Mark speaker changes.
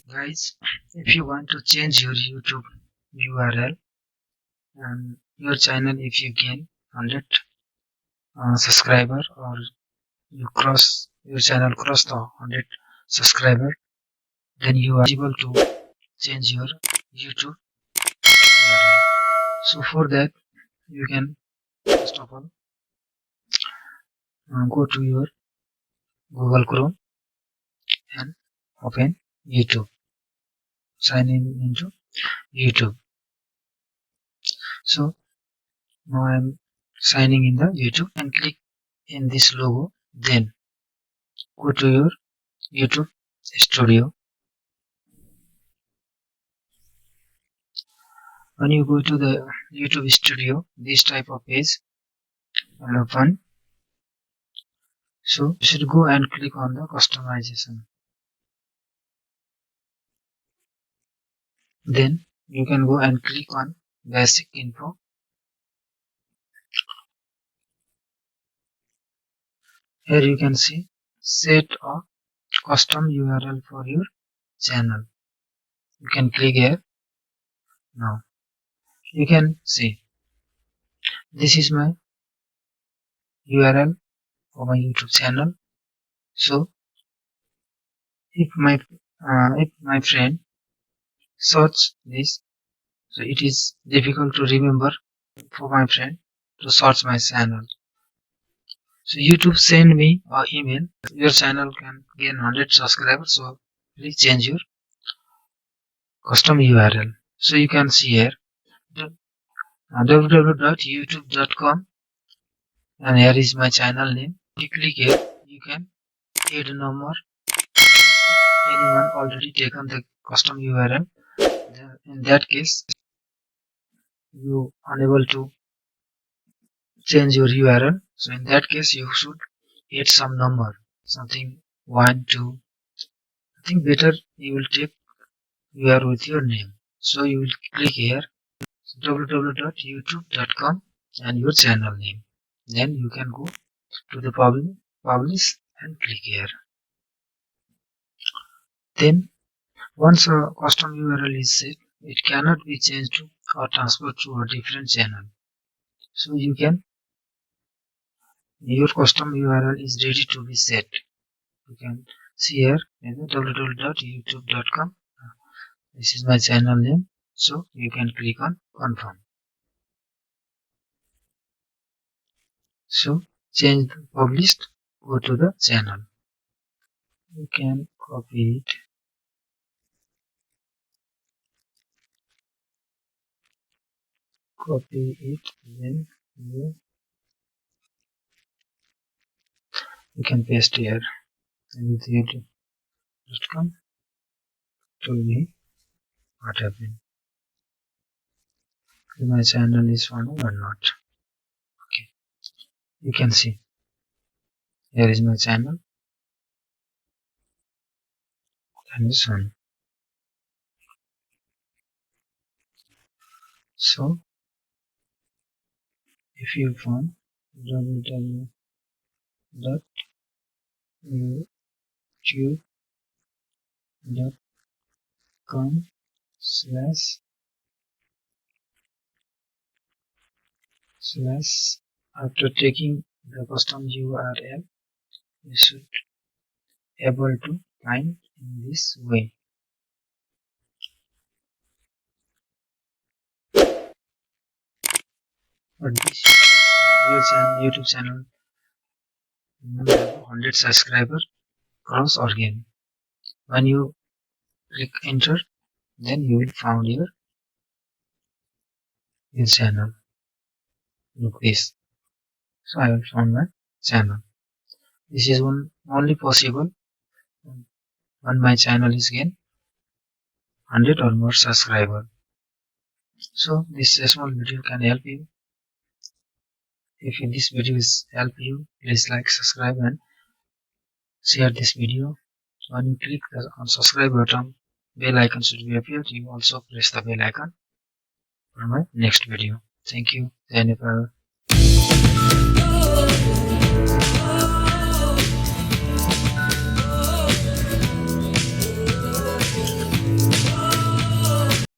Speaker 1: Guys, if you want to change your YouTube URL and your channel, if you gain 100 subscriber, or your channel cross the 100 subscriber, then you are able to change your YouTube URL. So for that, you can first of all go to your Google Chrome and open YouTube. Sign in into YouTube. So now I am signing in the YouTube, and click in this logo. Then go to your YouTube Studio. When you go to the YouTube Studio, this type of page will open. So you should go and click on the customization. Then you can go and click on basic info. Here you can see set a custom URL for your channel. You can click here. Now you can see this is my URL for my YouTube channel. So if my friend search this, so it is difficult to remember for my friend to search my channel. So YouTube send me an email. Your channel can gain 100 subscribers, so please change your custom URL. So you can see here www.youtube.com, and here is my channel name. You click here, you can add no more. Anyone already taken the custom URL, in that case you unable to change your URL. So in that case you should add some number, something 1, 2. I think better you will take URL with your name. So you will click here www.youtube.com and your channel name. Then you can go to the publish and click here. Then once a custom URL is set, it cannot be changed to or transferred to a different channel. So you can, your custom URL is ready to be set. You can see here www.youtube.com. This is my channel name. So you can click on confirm. So change the published, go to the channel. You can copy it. Then you can paste here with youtube.com. Tell me what happened. My channel is found or not. Okay, you can see here is my channel and this one. So if you found www.youtube.com// after taking the custom URL, you should able to find in this way. But this your YouTube channel will have 100 subscribers cross or gain. When you click enter, then you will find your channel. Look this. So I will find my channel. This is only possible when my channel is gain 100 or more subscribers. So this small video can help you. If this video is help you, please like, subscribe and share this video. So when you click on subscribe button, bell icon should be appeared. You also press the bell icon for my next video. Thank you.